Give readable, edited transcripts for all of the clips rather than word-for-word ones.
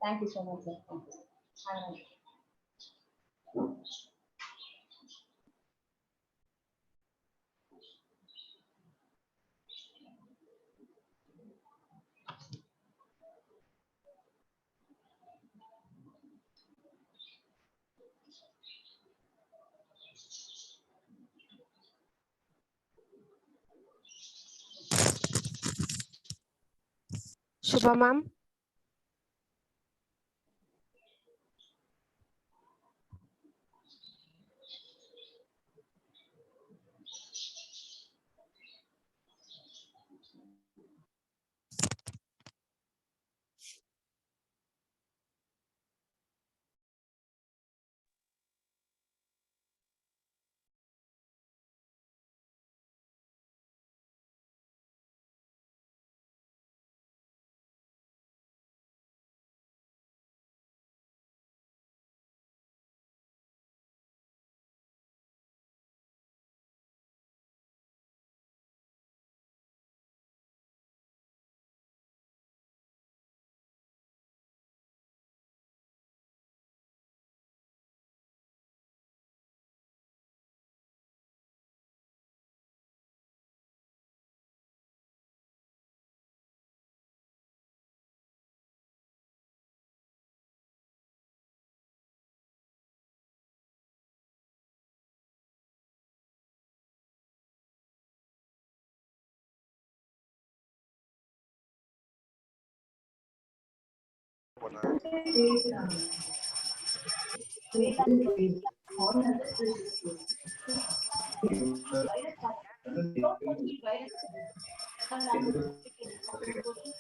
Thank you so much, sir. Thank you. Have a nice day. Shubha ma'am.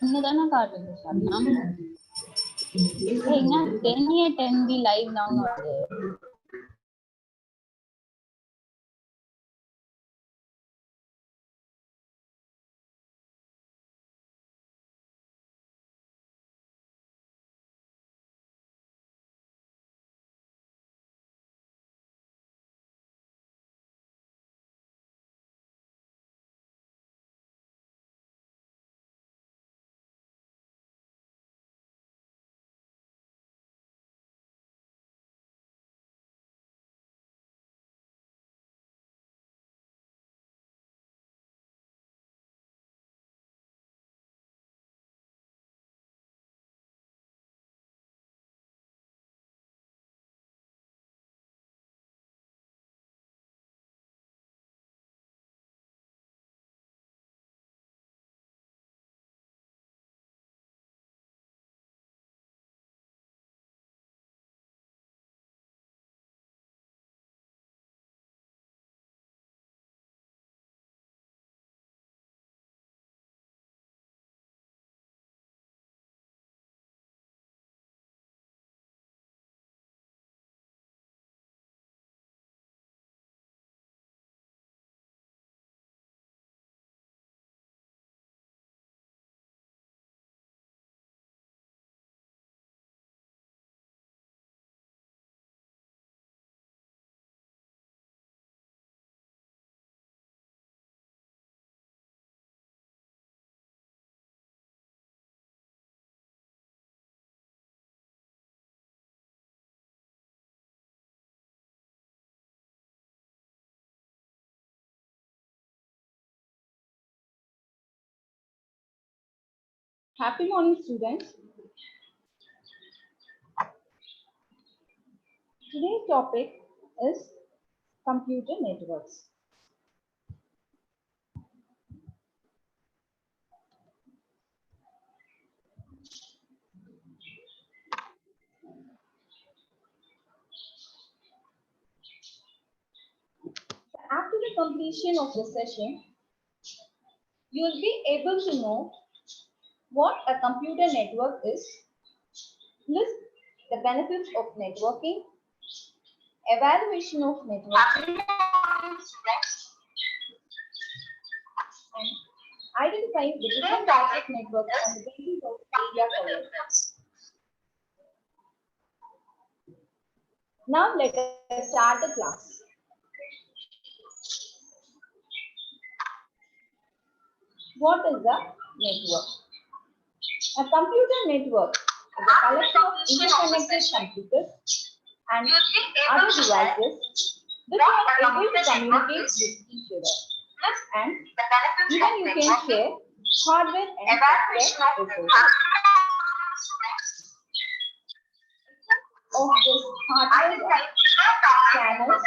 Another card Hey, 10 be live now. Happy morning, students. Today's topic is computer networks. After the completion of the session, you will be able to know what a computer network is, list the benefits of networking, evaluation of networking, and identifying the different types of networks on the basis of area covered. Now let us start the class. What is a network? A computer network is a collection of interconnected computers and other devices which are able to communicate with each other. And even you can share hardware and software resources. Of this hardware are scanners,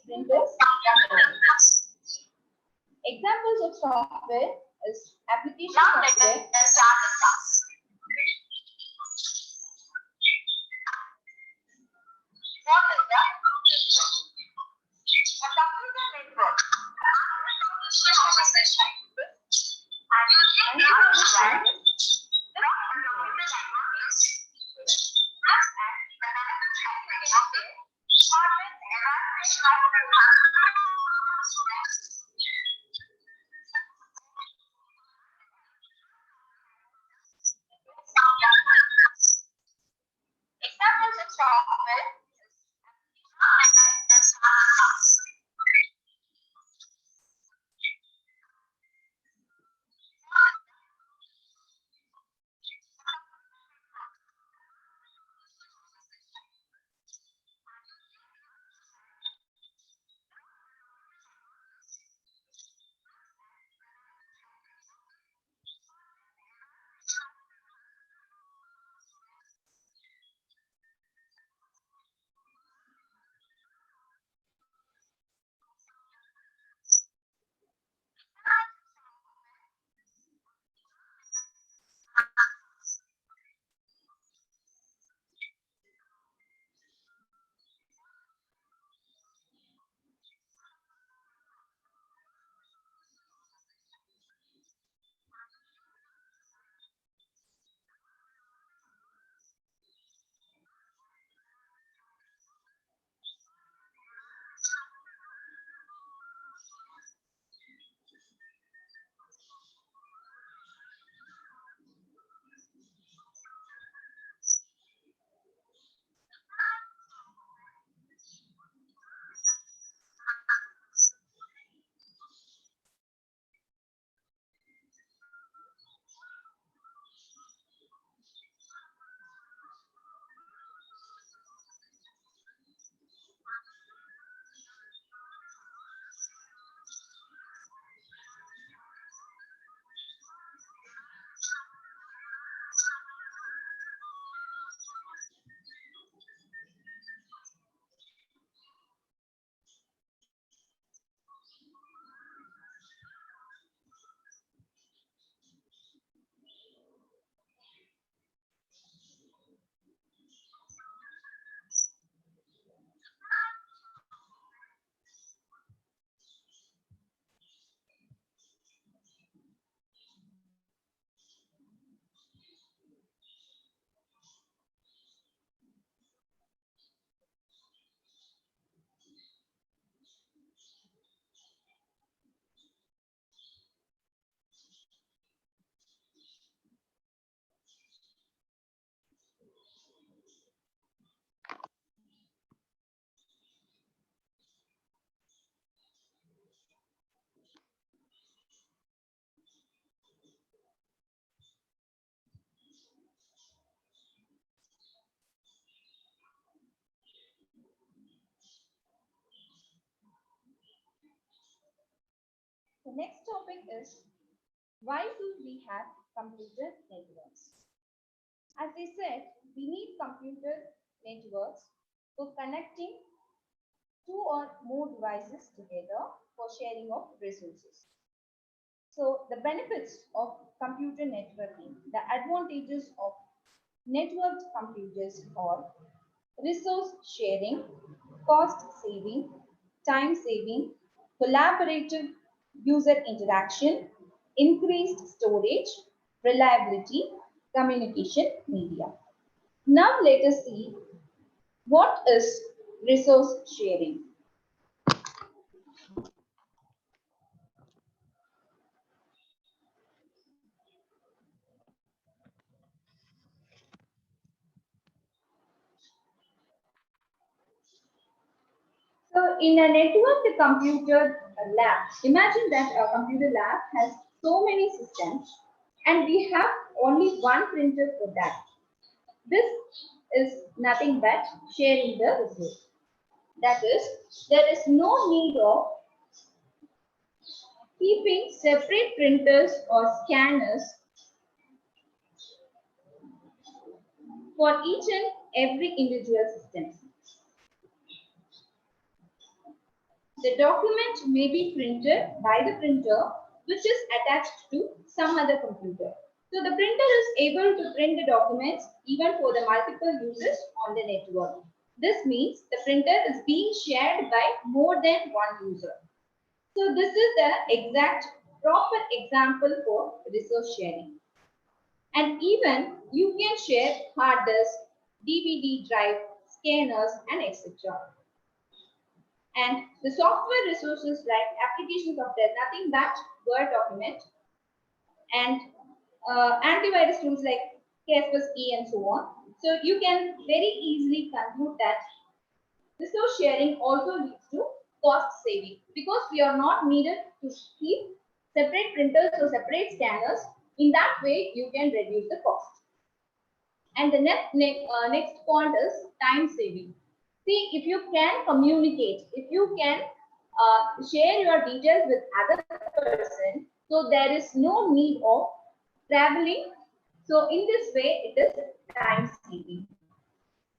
printers, and others. Examples of software is application software, the next topic is why do we have computer networks? As I said, we need computer networks for connecting two or more devices together for sharing of resources. So the benefits of computer networking, the advantages of networked computers are resource sharing, cost saving, time saving, collaborative user interaction, increased storage, reliability, communication media. Now let us see what is resource sharing. So in a networked computer lab, imagine that a computer lab has so many systems and we have only one printer for that. This is nothing but sharing the resource. That is, there is no need of keeping separate printers or scanners for each and every individual system. The document may be printed by the printer which is attached to some other computer. So the printer is able to print the documents even for the multiple users on the network. This means the printer is being shared by more than one user. So this is the exact proper example for resource sharing. And even you can share hard disk, DVD drive, scanners, and etc. And the software resources like application software, nothing but Word document, and antivirus tools like Kaspersky and so on. So you can very easily conclude that resource sharing also leads to cost saving because we are not needed to keep separate printers or separate scanners. In that way, you can reduce the cost. And the next point is time saving. See, if you can communicate, if you can share your details with other person, so there is no need of traveling. So in this way, it is time saving.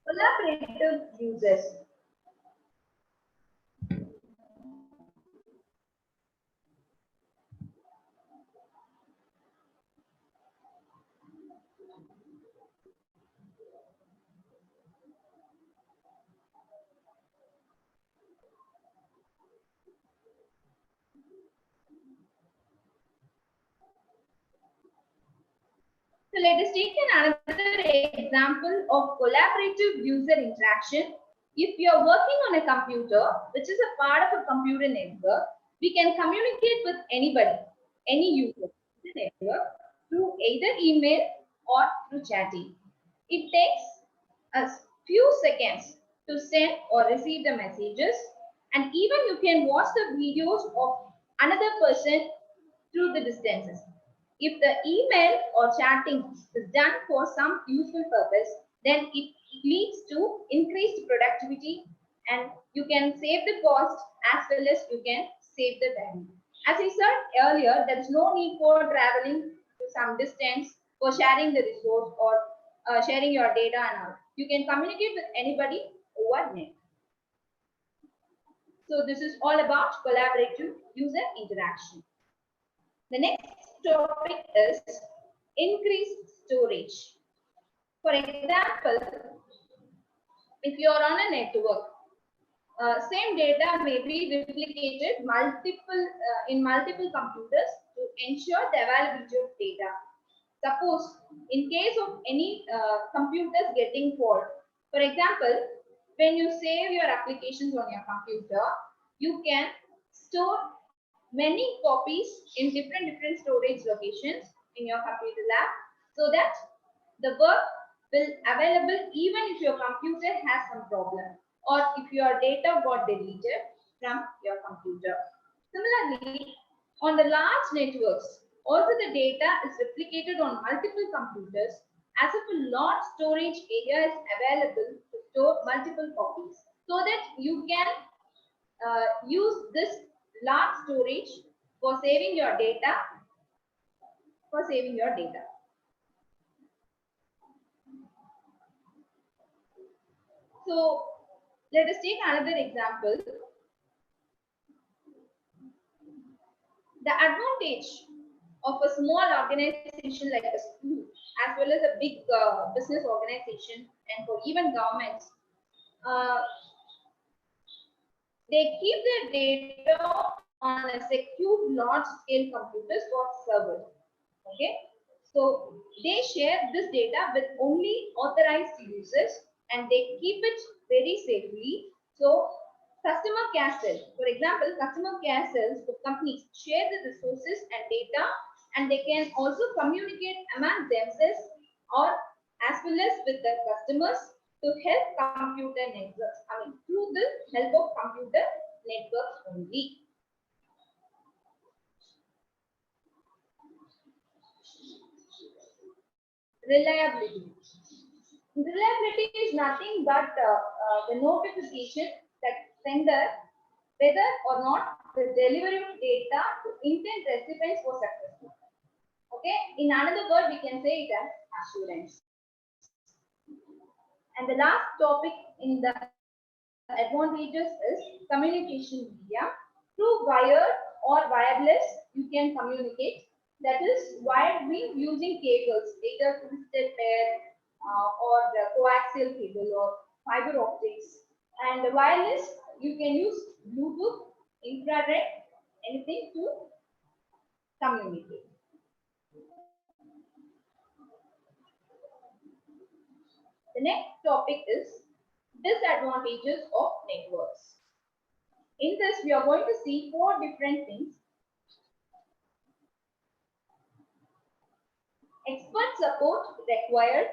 Collaborative users. So let us take another example of collaborative user interaction. If you are working on a computer, which is a part of a computer network, we can communicate with anybody, any user in the network through either email or through chatting. It takes a few seconds to send or receive the messages, and even you can watch the videos of another person through the distances. If the email or chatting is done for some useful purpose, then it leads to increased productivity and you can save the cost as well as you can save the value. As I said earlier, there is no need for traveling to some distance for sharing the resource or sharing your data and all. You can communicate with anybody over net. So this is all about collaborative user interaction. The next topic is increased storage. For example, if you are on a network, same data may be replicated in multiple computers to ensure the availability of data. Suppose in case of any computers getting fault, for example, when you save your applications on your computer, you can store many copies in different storage locations in your computer lab so that the work will available even if your computer has some problem or if your data got deleted from your computer. Similarly, on the large networks, also the data is replicated on multiple computers as if a large storage area is available to store multiple copies so that you can use this large storage for saving your data. So let us take another example. The advantage of a small organization like a school as well as a big business organization and for even governments, uh, they keep their data on a secure large scale computers or servers. Okay, so they share this data with only authorized users and they keep it very safely. So customer care cells, for example, customer care cells for companies share the resources and data and they can also communicate among themselves or as well as with the customers to help computer networks. I mean, through the help of computer networks only. Reliability. Reliability is nothing but the notification that sender whether or not the delivery of data to intent recipients was successful. Okay, in another word, we can say it as assurance. And the last topic in the advantages is communication media. Through wired or wireless, you can communicate. That is wired means using cables, either twisted pair or coaxial cable or fiber optics. And wireless, you can use Bluetooth, infrared, anything to communicate. The next topic is disadvantages of networks. In this, we are going to see four different things. Expert support required,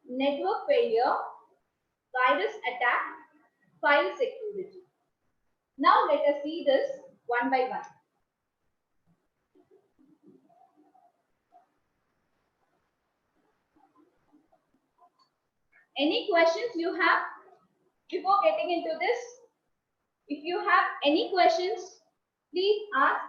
network failure, virus attack, file security. Now let us see this one by one. Any questions you have before getting into this? If you have any questions, please ask.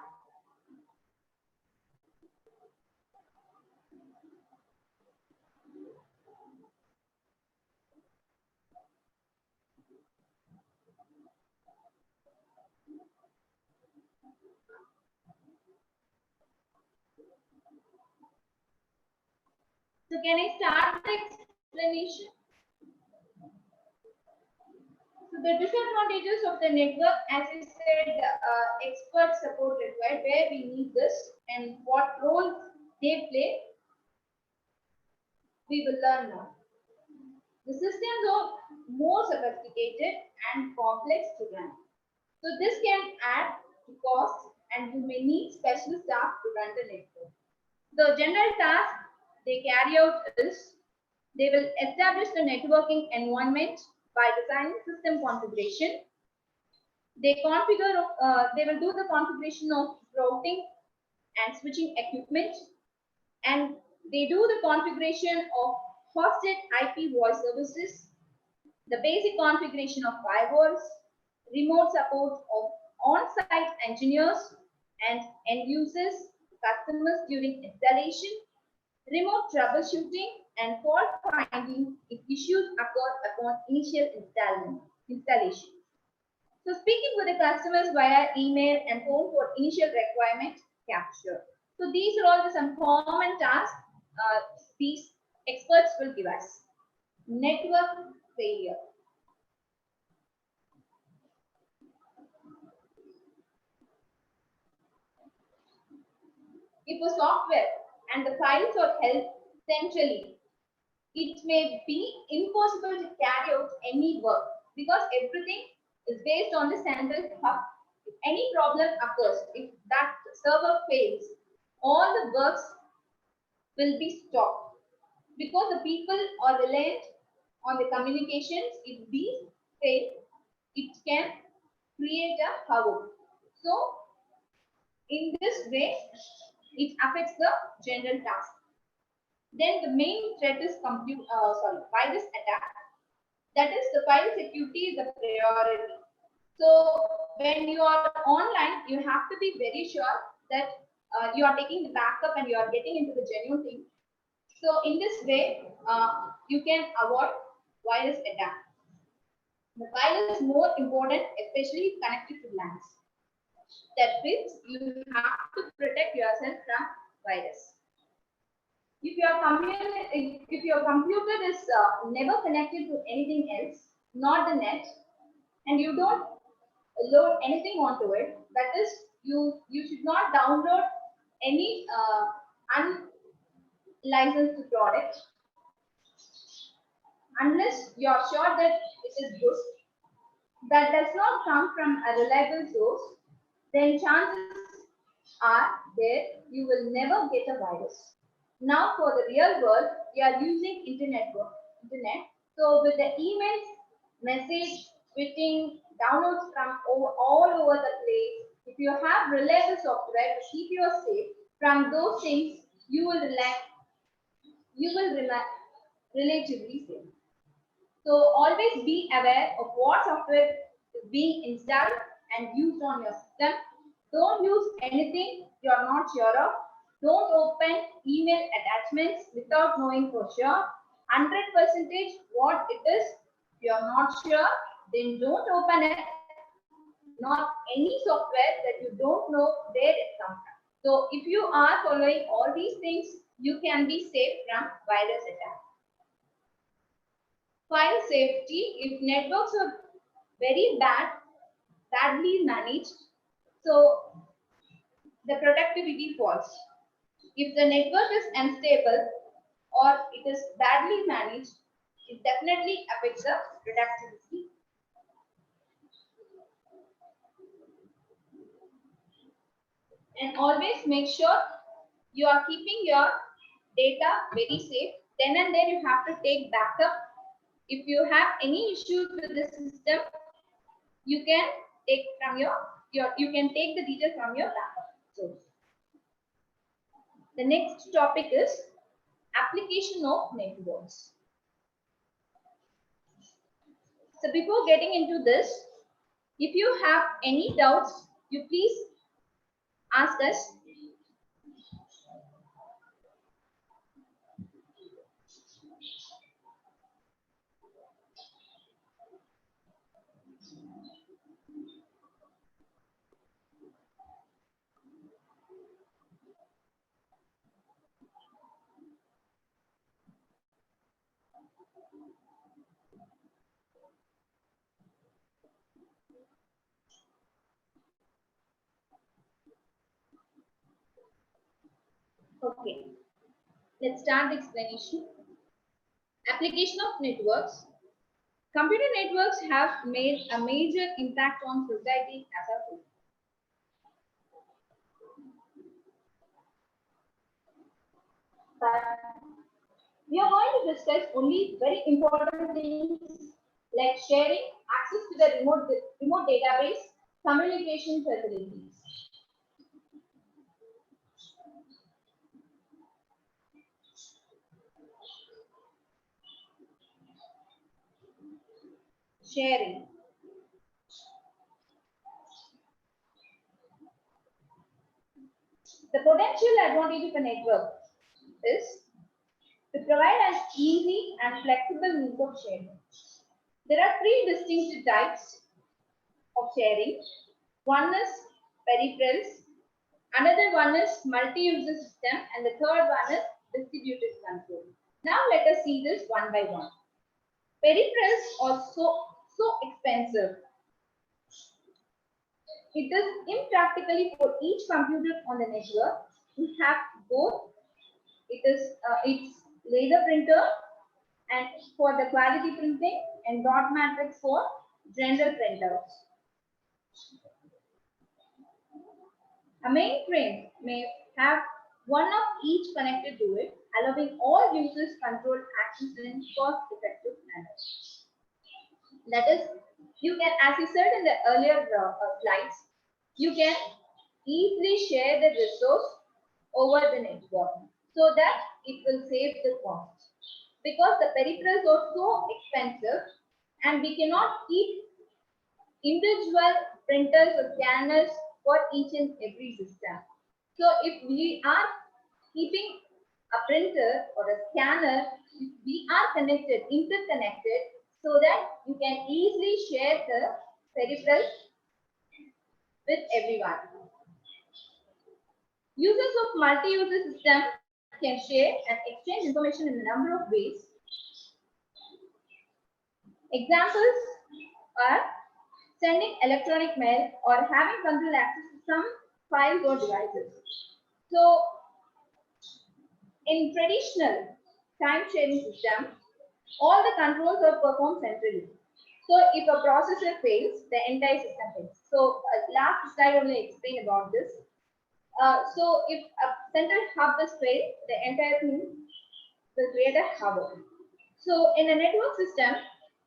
So can I start the explanation? So the disadvantages of the network, as I said, expert support required, where we need this and what role they play, we will learn now. The systems are more sophisticated and complex to run. So this can add to cost and you may need special staff to run the network. The general task they carry out is they will establish the networking environment by designing system configuration. They will do the configuration of routing and switching equipment, and they do the configuration of hosted IP voice services, the basic configuration of firewalls, remote support of on-site engineers and end users, customers during installation, remote troubleshooting, and fault finding if issues occur upon initial installation. So speaking with the customers via email and phone for initial requirement capture. So these are all some common tasks these experts will give us. Network failure. If a software and the files are held centrally, it may be impossible to carry out any work because everything is based on the central hub. If any problem occurs, if that server fails, all the works will be stopped because the people are reliant on the communications. If these fail, it can create a havoc. So, in this way, it affects the general task. Then the main threat is virus attack. That is, the file security is the priority. So when you are online, you have to be very sure that you are taking the backup and you are getting into the genuine thing. So in this way, you can avoid virus attack. The file is more important, especially if connected to LANs. That means you have to protect yourself from virus. If your computer is never connected to anything else, not the net, and you don't load anything onto it, that is, you should not download any unlicensed product unless you are sure that it is good, that does not come from a reliable source, then chances are there you will never get a virus. Now for the real world, we are using internet. So with the emails, message, tweeting, downloads from all over the place, if you have reliable software to keep you safe from those things, you will rely relatively safe. So always be aware of what software is being installed and used on your system. Don't use anything you are not sure of. Don't open email attachments without knowing for sure 100% what it is. If you are not sure, then don't open it. Not any software that you don't know where it comes from. So if you are following all these things, you can be safe from virus attack. File safety, if networks are very badly managed, so the productivity falls. If the network is unstable or it is badly managed, it definitely affects the productivity. And always make sure you are keeping your data very safe. Then and there you have to take backup. If you have any issues with the system, you can take from you can take the details from your backup source. The next topic is application of networks. So before getting into this, if you have any doubts, you please ask us. Okay, let's start the explanation. Application of networks. Computer networks have made a major impact on society as a whole. But we are going to discuss only very important things like sharing, access to the remote database, communication facilities. Sharing. The potential advantage of a network is to provide an easy and flexible means of sharing. There are three distinct types of sharing. One is peripherals, another one is multi-user system, and the third one is distributed control. Now let us see this one by one. Peripherals are so expensive. It is impractically for each computer on the network to have both. It's laser printer and for the quality printing and dot matrix for general printers. A mainframe may have one of each connected to it, allowing all users controlled access in cost-effective manner. That is, you can, as you said in the earlier slides, you can easily share the resource over the network so that it will save the cost. Because the peripherals are so expensive and we cannot keep individual printers or scanners for each and every system. So if we are keeping a printer or a scanner, we are interconnected, so that you can easily share the peripherals with everyone. Users of multi-user system can share and exchange information in a number of ways. Examples are sending electronic mail or having control access to some files or devices. So, in traditional time sharing system, all the controls are performed centrally. So, if a processor fails, the entire system fails. So, last slide only explained about this. So, if a central hub is failed, the entire thing will create a havoc. So, in a network system,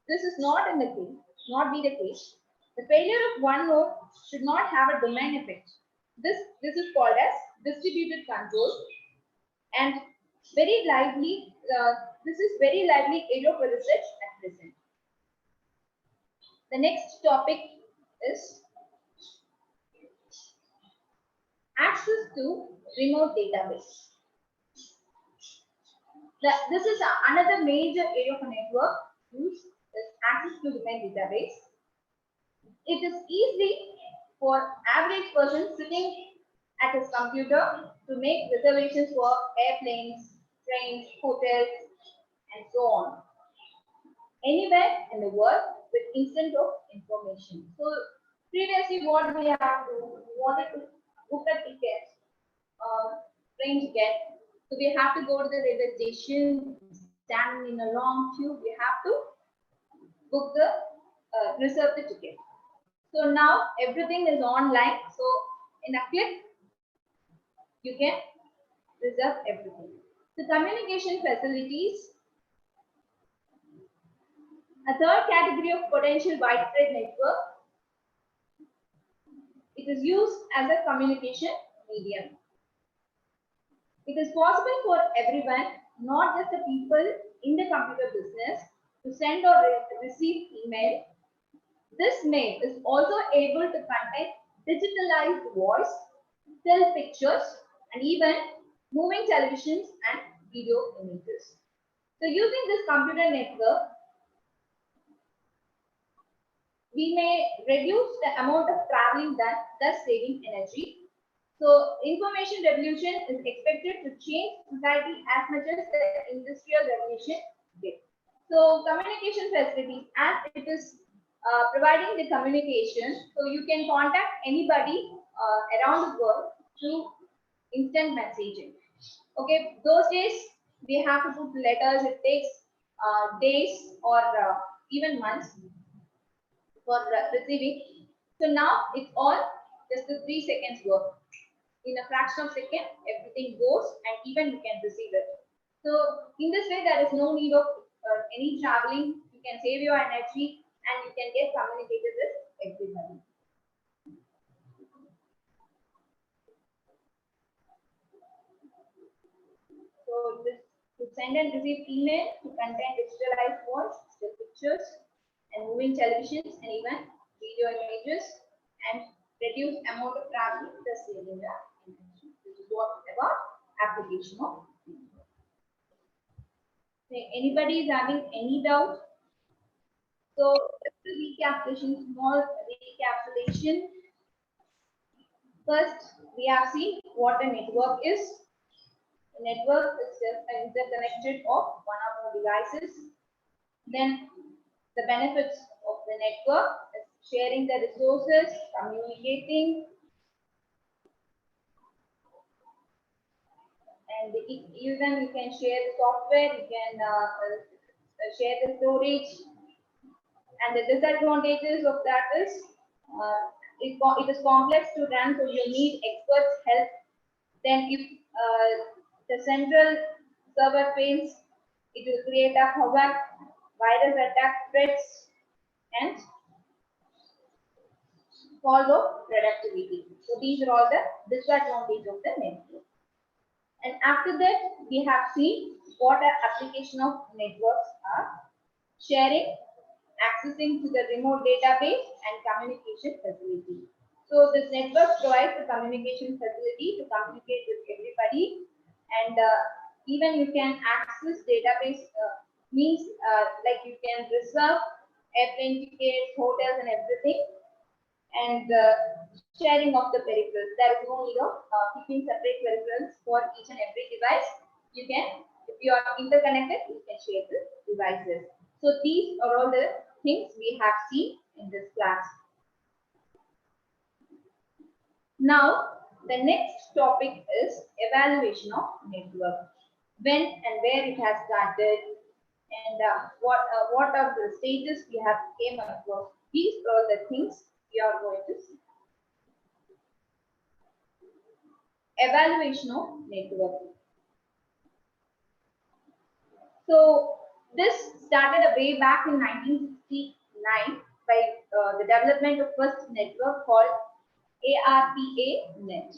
this is not be the case. The failure of one node should not have a domain effect. This is called as distributed control, and very lively this is very lively area for research at present. The next topic is access to remote database. This is another major area of a network use is access to remote database. It is easy for average person sitting at his computer to make reservations for airplanes, trains, hotels, and so on. Anywhere in the world with instant of information. So previously what we have to, we wanted to book a ticket, train ticket. So we have to go to the railway station, stand in a long queue. We have to book the, reserve the ticket. So now everything is online. So in a click, you can reserve everything. The communication facilities. A third category of potential widespread network. It is used as a communication medium. It is possible for everyone, not just the people in the computer business, to send or receive email. This mail is also able to contain digitalized voice, still pictures, and even moving televisions and video images. So using this computer network, we may reduce the amount of traveling done, thus saving energy. So information revolution is expected to change society as much as the industrial revolution did. So communication facilities, as it is providing the communication, so you can contact anybody around the world through instant messaging. Okay, those days we have to put letters. It takes days or even months for receiving. So now it's all just a 3 seconds work. In a fraction of a second, everything goes and even you can receive it. So in this way, there is no need of any traveling. You can save your energy and you can get communicated with everybody. So this to send and receive email, to contain digitalized voice, still pictures, and moving televisions and even video images, and reduce amount of traveling, thus saving the energy. This is what about application of. Anybody is having any doubt? So recapitulation, small recapitulation. First, we have seen what a network is. A network is just an interconnected of one or more devices. Then the benefits of the network is sharing the resources, communicating, and even you can share the software, you can share the storage. And the disadvantages of that is it is complex to run, so you need experts' help. Then if the central server fails, it will create a havoc, virus attack threats, and fall of productivity. So these are all the disadvantages of the network. And after that, we have seen what are application of networks are: sharing, accessing to the remote database, and communication facility. So this network provides the communication facility to communicate with everybody, and even you can access database means like you can reserve airplane tickets, hotels, and everything, and sharing of the peripherals. There is no need of keeping separate peripherals for each and every device. You can, if you are interconnected, you can share the devices. So these are all the things we have seen in this class. Now, the next topic is evaluation of network. When and where it has started, and what are the stages we have came across. These are all the things we are going to see. Evaluation of network. So this started way back in 1969 by the development of first network called ARPANET,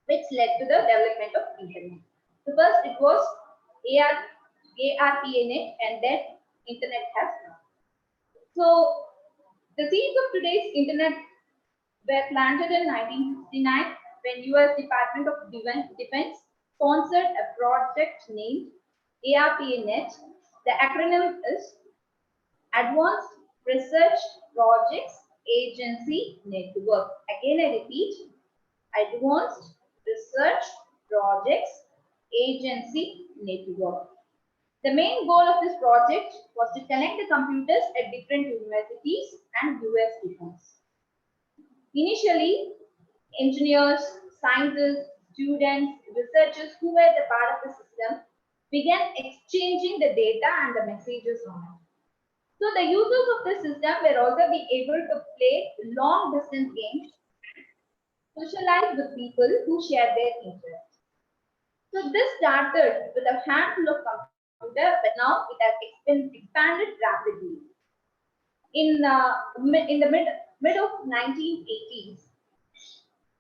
which led to the development of internet. So first it was ARPANET, and then Internet has come. So the seeds of today's Internet were planted in 1969 when US Department of Defense sponsored a project named ARPANET. The acronym is Advanced Research Projects Agency Network. Again, I repeat, Advanced Research Projects Agency Network. The main goal of this project was to connect the computers at different universities and US defense. Initially, engineers, scientists, students, researchers who were the part of the system began exchanging the data and the messages on it. So the users of the system will also be able to play long distance games, socialize with people who share their interests. So this started with a handful of computers, but now it has expanded rapidly. In the mid of 1980s,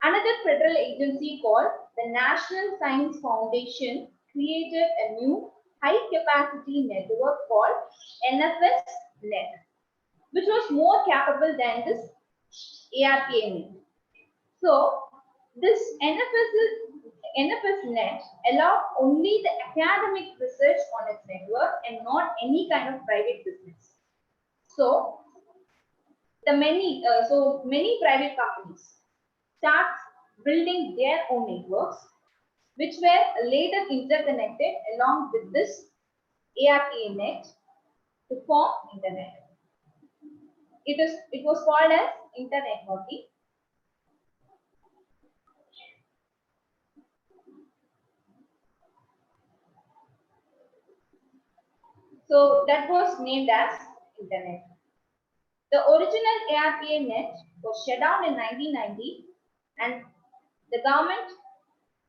another federal agency called the National Science Foundation created a new high-capacity network called NFS-NET, which was more capable than this ARPANET. So this NFS-NET allowed only the academic research on its network and not any kind of private business. So many private companies start building their own networks, which were later interconnected along with this ARPANET to form Internet. It was called as internetworking. So that was named as Internet. The original ARPANET was shut down in 1990, and the government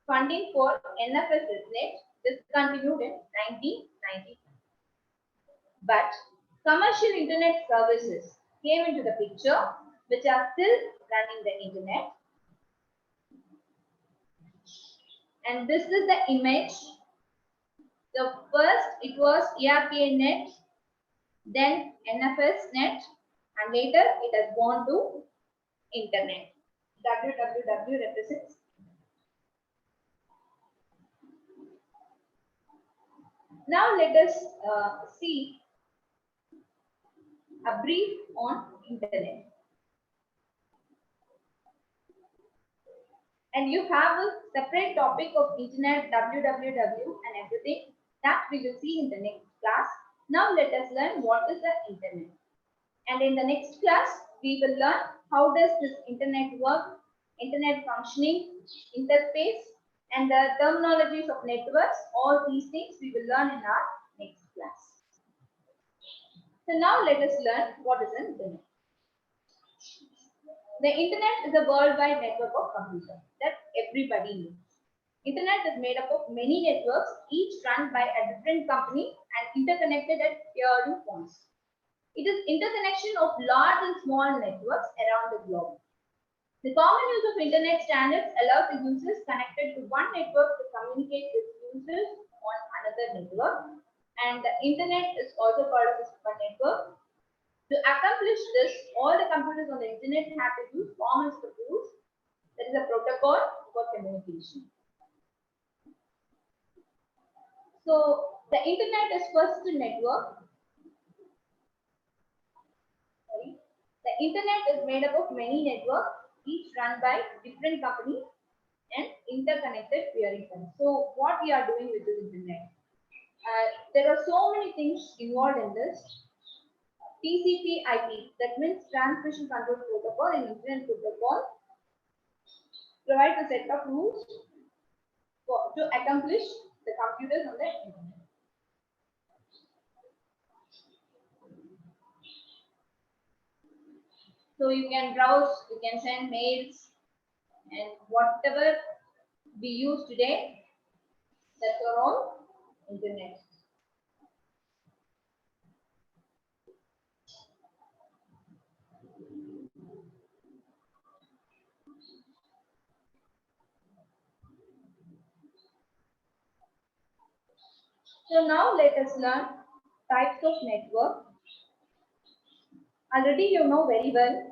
funding for NFS-NET discontinued in 1995. But commercial internet services came into the picture, which are still running the internet. And this is the image. So first it was ARPANET, then NFS-NET, and later it has gone to internet. www represents. Now let us see a brief on internet. And you have a separate topic of internet, www and everything that we will see in the next class. Now let us learn what is the internet. And in the next class, we will learn how does this internet work, internet functioning, interface, and the terminologies of networks. All these things we will learn in our next class. So now let us learn what is an internet. The internet is a worldwide network of computers that everybody knows. Internet is made up of many networks, each run by a different company and interconnected at peering points. It is interconnection of large and small networks around the globe. The common use of internet standards allows the users connected to one network to communicate with users on another network. And the internet is also called as a super network. To accomplish this, all the computers on the internet have to use common rules. That is a protocol for communication. So the internet is first network. The internet is made up of many networks, each run by different companies and interconnected peering points. So what we are doing with this internet? There are so many things involved in this. TCP/IP, that means Transmission Control Protocol and Internet Protocol, provides a set of rules to accomplish the computers on the internet. So you can browse, you can send mails, and whatever we use today, that's all internet. So now let us learn types of network. Already you know very well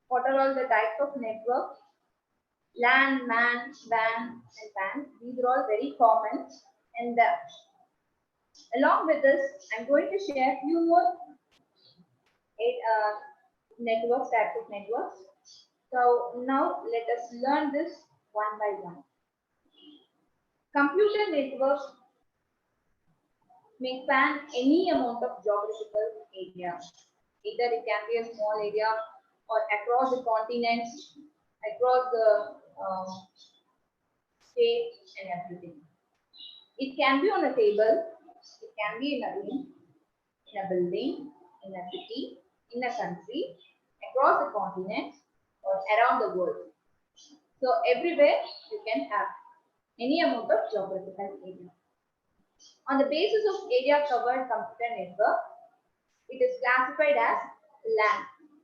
what are all the types of network. LAN, MAN, WAN and PAN. These are all very common. And along with this, I'm going to share few more networks, types of networks. So now let us learn this one by one. Computer networks may span any amount of geographical area. Either it can be a small area or across the continents, across the states and everything. It can be on a table, it can be in a room, in a building, in a city, in a country, across the continents or around the world. So everywhere you can have any amount of geographical area. On the basis of area covered computer network, it is classified as LAN,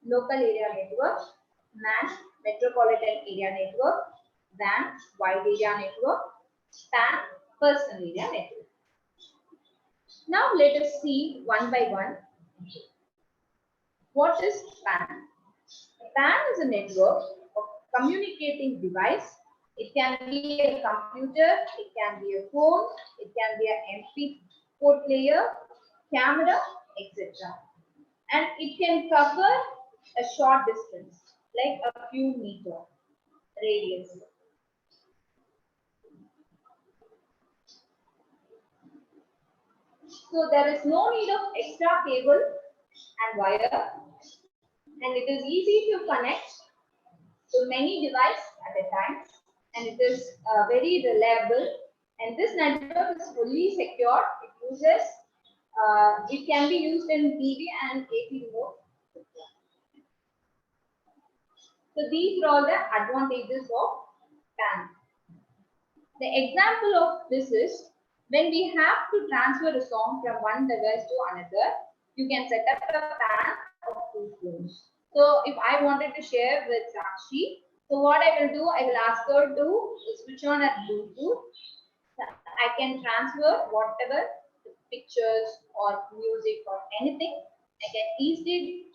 local area network, MAN, metropolitan area network, WAN, wide area network, PAN, personal area network. Now let us see one by one. What is PAN? PAN is a network of communicating device. It can be a computer, it can be a phone, it can be an MP4 player, camera, etc. And it can cover a short distance, like a few meter radius. So there is no need of extra cable and wire, and it is easy to connect to many devices at a time, and it is very reliable. And this network is fully secure. It can be used in TV and AC remote. So these are all the advantages of PAN. The example of this is when we have to transfer a song from one device to another, you can set up a PAN of two phones. So if I wanted to share with Sakshi, so what I will do, I will ask her to switch on at Bluetooth. I can transfer whatever pictures or music or anything. I can easily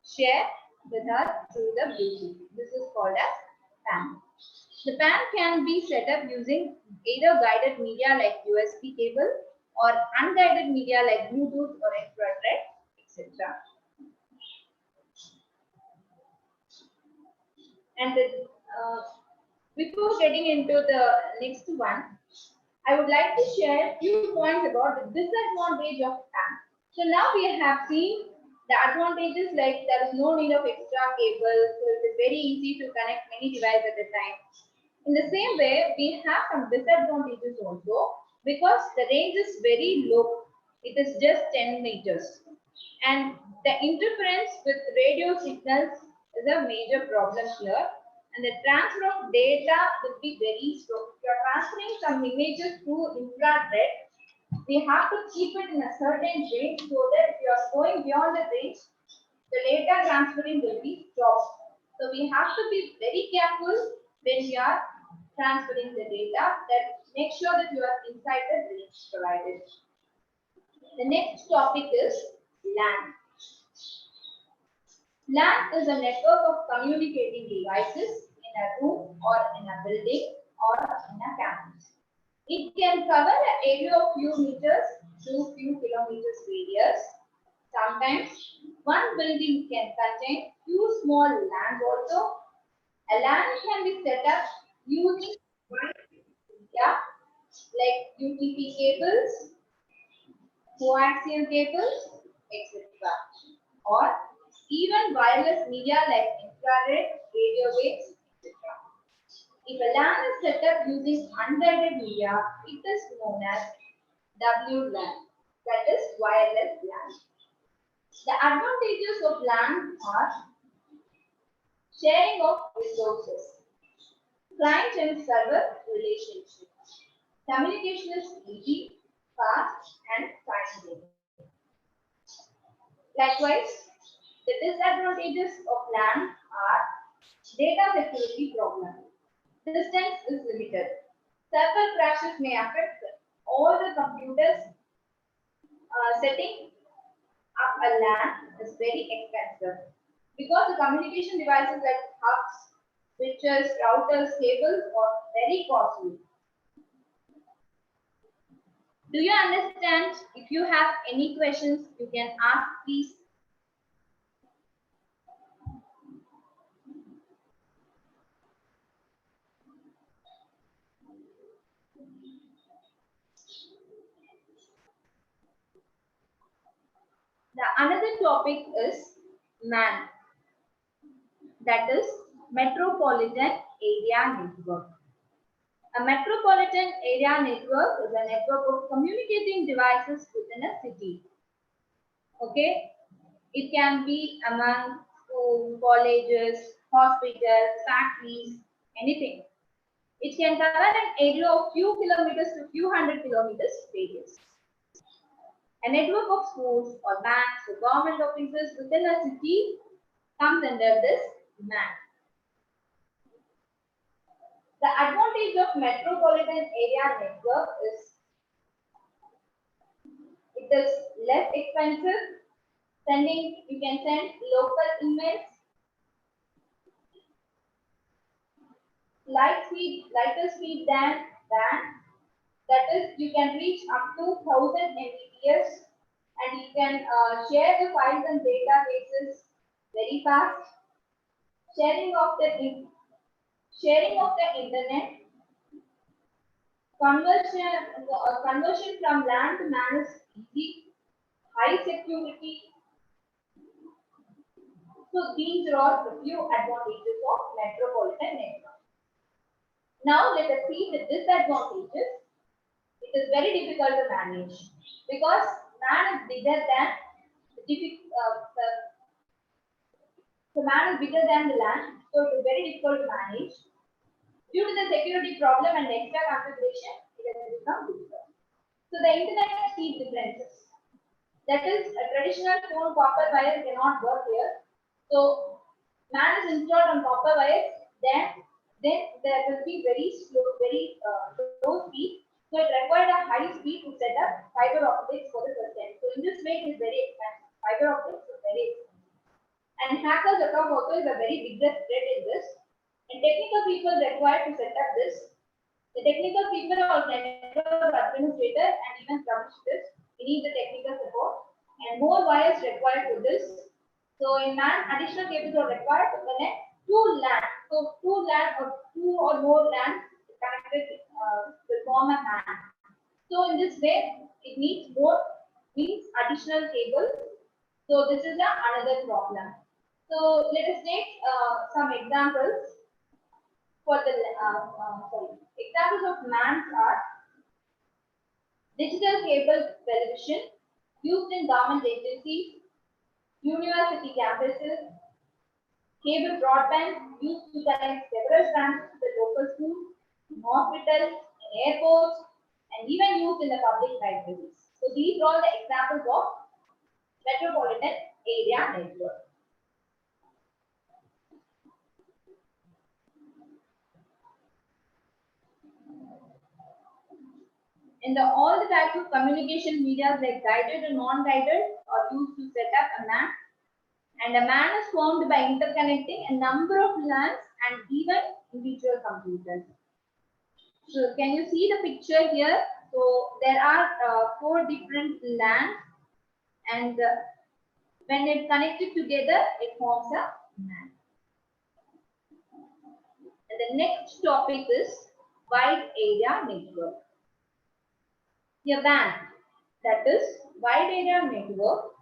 share with her through the Bluetooth. This is called as PAN. The PAN can be set up using either guided media like USB cable or unguided media like Bluetooth or infrared, etc. And before getting into the next one, I would like to share a few points about the disadvantage of PAN. So now we have seen the advantages, like there is no need of extra cable, so it is very easy to connect many devices at a time. In the same way, we have some disadvantages also because the range is very low. It is just 10 meters. And the interference with radio signals is a major problem here. And the transfer of data will be very slow. If you are transferring some images through infrared, we have to keep it in a certain range so that if you are going beyond the range, the data transferring will be stopped. So we have to be very careful when we are transferring the data, that make sure that you are inside the range provided. The next topic is LAN. LAN is a network of communicating devices in a room or in a building or in a campus. It can cover an area of few meters to few kilometers radius. Sometimes one building can contain few small LANs also. A LAN can be set up using media like UTP cables, coaxial cables, etc. Or even wireless media like infrared, radio waves, etc. If a LAN is set up using unguided media, it is known as WLAN, that is wireless LAN. The advantages of LAN are sharing of resources, client and server relationship. Communication is easy, fast, and timely. Likewise, the disadvantages of LAN are data security problem. Distance is limited. Server crashes may affect all the computers setting up a LAN is very expensive because the communication devices like hubs, switches, routers, cables are very costly. Do you understand? If you have any questions, you can ask, please. The another topic is MAN, that is Metropolitan Area Network. A metropolitan area network is a network of communicating devices within a city. Okay, it can be among schools, colleges, hospitals, factories, anything. It can cover an area of few kilometers to few hundred kilometers radius. A network of schools or banks or government offices within a city comes under this MAN. The advantage of metropolitan area network is it is less expensive. You can send local emails, lighter speed than WAN. That is, you can reach up to 1000 Mbps, and you can share the files and databases very fast. Sharing of the internet, conversion from LAN to MAN is easy, high security. So these are all the few advantages of metropolitan network. Now let us see the disadvantages. It is very difficult to manage because MAN is bigger than the LAN, so it is very difficult to manage. Due to the security problem and extra configuration, it has become difficult. So the internet speed differences. That is, a traditional phone copper wire cannot work here. So MAN is installed on copper wires, then there will be very low speed. So it required a high speed to set up fiber optics for the first time. So in this way, it is very expensive. Fiber optics is very expensive. And hackers attack also is a very biggest threat in this. And technical people required to set up this. The technical people are network administrator and even troubleshooters. We need the technical support and more wires required for this. So in MAN, additional cables are required to connect two LAN. So two or more LAN connected will form a MAN. So in this way, it needs additional cables. So this is another problem. So let us take some examples. For the examples of MANs are digital cable television used in government agencies, university campuses, cable broadband used to connect several branches to the local schools, hospitals, and airports, and even used in the public libraries. So these are all the examples of metropolitan area network. All the types of communication medias like guided and non-guided are used to set up a MAN. And a MAN is formed by interconnecting a number of LANs and even individual computers. So can you see the picture here? So there are 4 different LANs, and when it connected together, it forms a MAN. And the next topic is wide area network. A WAN, that is wide area network,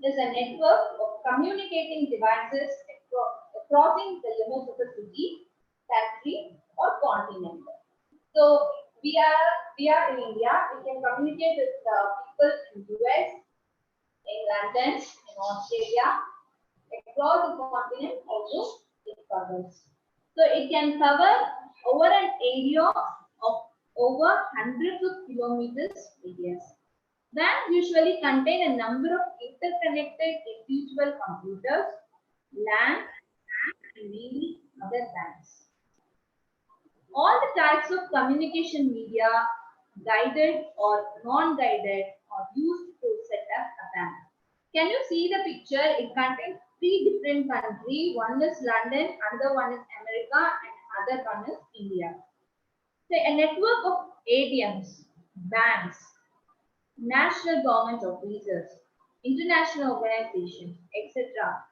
is a network of communicating devices crossing the limits of a city, country, or continent. So we are in India. We can communicate with people in US, in London, in Australia, across the continent, also it covers. So it can cover over an area of over hundreds of kilometers radius. WANs usually contain a number of interconnected individual computers, LAN, and many other WANs. All the types of communication media guided or non-guided or used to set up a bank. Can you see the picture? It contains three different countries. One is London, another one is America, and other one is India. So a network of ATMs, banks, national government officers, international organizations, etc.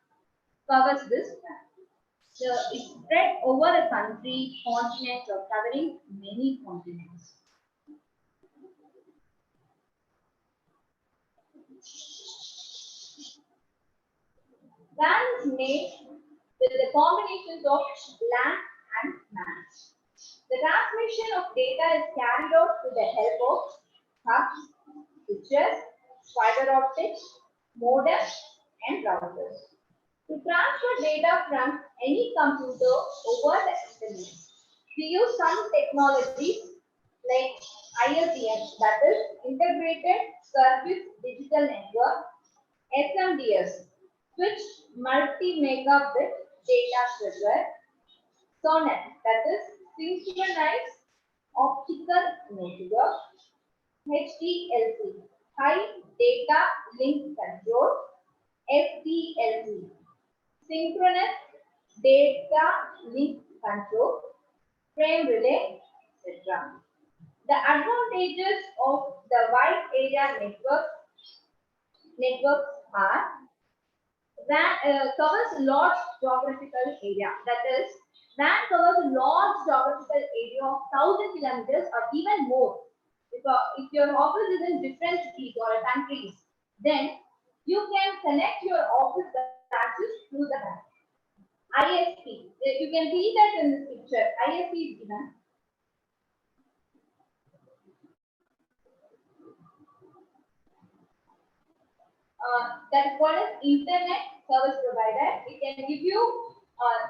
covers this bank. So it's spread over a country, continent, or covering many continents. WAN is made with the combinations of LAN and MAN. The transmission of data is carried out with the help of hubs, switches, fiber optics, modems, and routers. To transfer data from any computer over the internet, we use some technologies like ISDN, that is Integrated Service Digital Network, SMDS, Switched Multi-Megabit Data Transfer, SONET, that is Synchronized Optical Network, HDLC, High Data Link Control, SDLC, Synchronous Data Link Control, Frame Relay, etc. The advantages of the wide area networks are WAN covers large geographical area. That is, WAN covers a large geographical area of 1,000 kilometers or even more. If your office is in different cities or countries, then you can connect your office branches through the WAN. ISP. You can see that in this picture. ISP is given. That is called as internet service provider. It can give you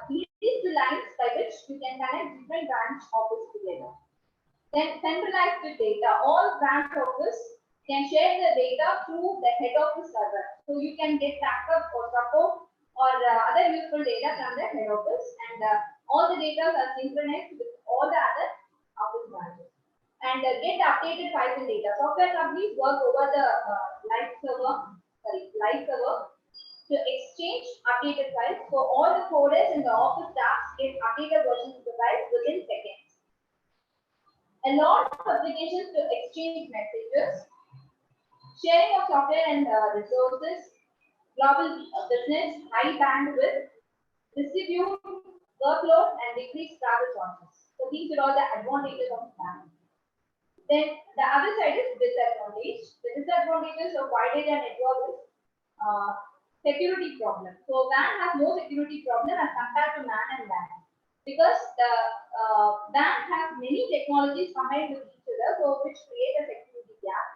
these lines by which you can connect different branch office together. Then centralized with data. All branch office can share the data through the head office server. So you can get backup or support or other useful data from the head office, and all the data are synchronized with all the other office branches. And get updated files and data. Software companies work over the live server to exchange updated files. So all the coders and the office staff get updated versions of the files within seconds. A lot of applications to exchange messages, sharing of software and resources, global business, high bandwidth, distribute workload, and decrease travel costs. So these are all the advantages of WAN. Then the other side is disadvantage. The disadvantages of wide area network is security problem. So WAN has no security problem as compared to MAN and LAN, because the WAN has many technologies combined with each other, so which create a security gap.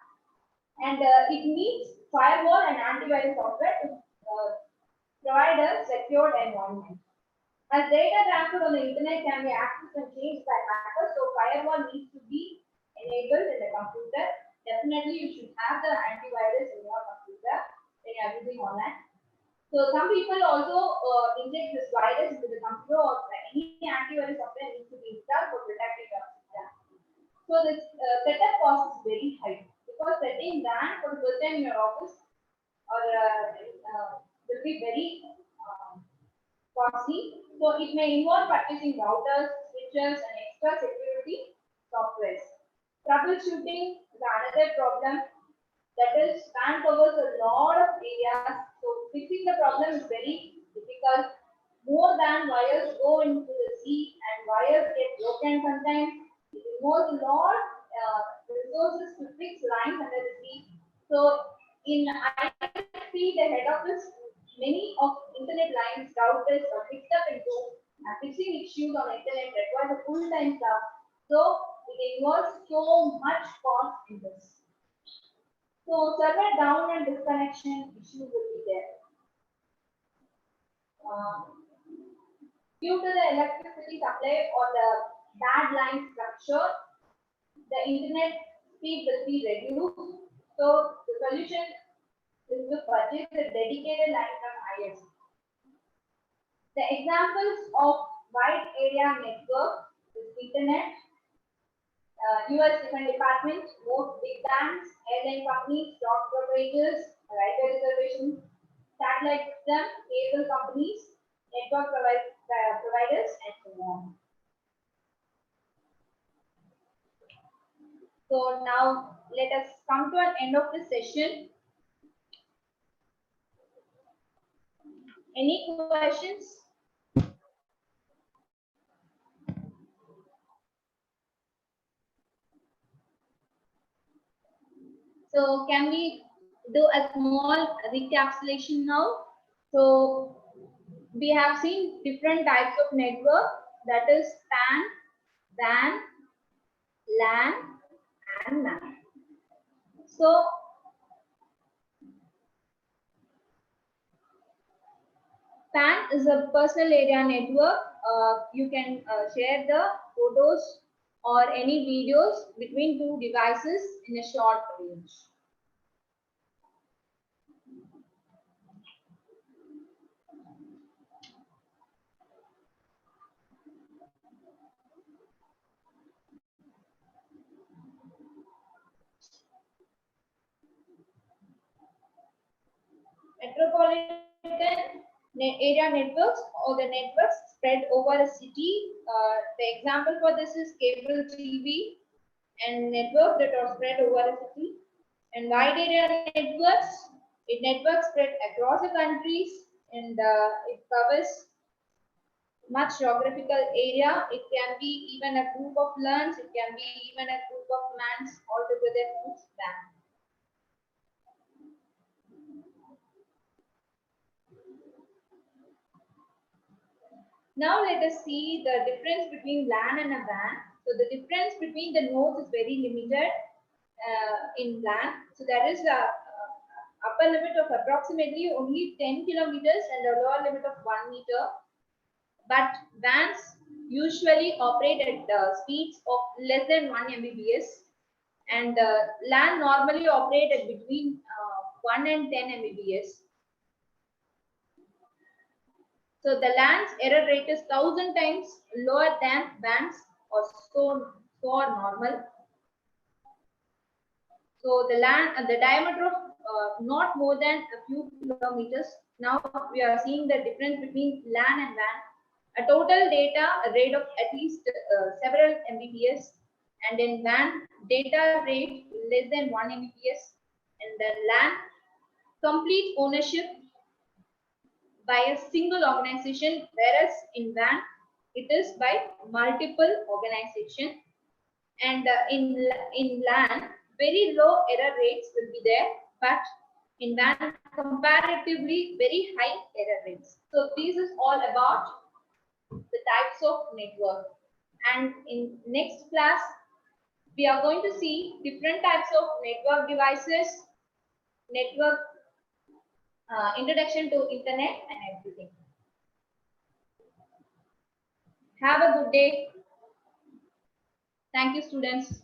And it needs firewall and antivirus software to provide a secured environment. As data transfer on the internet can be accessed and changed by hackers, so firewall needs to be enabled in the computer. Definitely, you should have the antivirus in your computer when you are using online. So some people also inject this virus into the computer, or any antivirus software needs to be installed for protecting your system. So this setup cost is very high, because setting WAN for the first time in your office or will be very costly. So it may involve purchasing routers, switches, and extra security softwares. Troubleshooting is another problem. That is, WAN covers a lot of areas, so fixing the problem is very difficult. More than wires go into the sea, and wires get broken sometimes. It involves a lot resources to fix lines under the sea. So in ISP, the head office, many of internet lines, routers are fixed up into, and fixing issues on internet requires a full-time staff. So it involves so much cost in this. So server down and disconnection issue will be there. Due to the electricity supply or the bad line structure, the internet speed will be reduced. So the solution is to purchase a dedicated line from ISP. The examples of wide area network is internet, US Defense Department, most big banks, airline companies, stock brokerages, railway reservations, satellite system, cable companies, network providers, and so on. So now let us come to an end of the session. Any questions? So can we do a small recapitulation now? So we have seen different types of network, that is PAN, WAN, LAN, and MAN. So PAN is a personal area network. You can share the photos or any videos between two devices in a short range. Metropolitan area networks or the networks spread over a city. The example for this is cable TV and network that are spread over a city. And wide area networks, networks spread across the countries, and it covers much geographical area. It can be even a group of lands, it can be even a group of lands altogether moves land. Now let us see the difference between LAN and a WAN. So the difference between the nodes is very limited in LAN. So there is a upper limit of approximately only 10 kilometers and a lower limit of 1 meter. But WANs usually operate at speeds of less than 1 Mbps, and LAN normally operate at between 1 and 10 Mbps. So the LAN's error rate is 1000 times lower than WANs, or so normal. So the LAN, the diameter of not more than a few kilometers. Now we are seeing the difference between LAN and WAN. A total data rate of at least several Mbps, and in WAN data rate less than 1 Mbps, and then LAN complete ownership by a single organization, whereas in WAN it is by multiple organization. And in LAN very low error rates will be there, but in WAN comparatively very high error rates. So this is all about the types of network, and in next class we are going to see different types of network devices, network introduction to internet and everything. Have a good day. Thank you, students.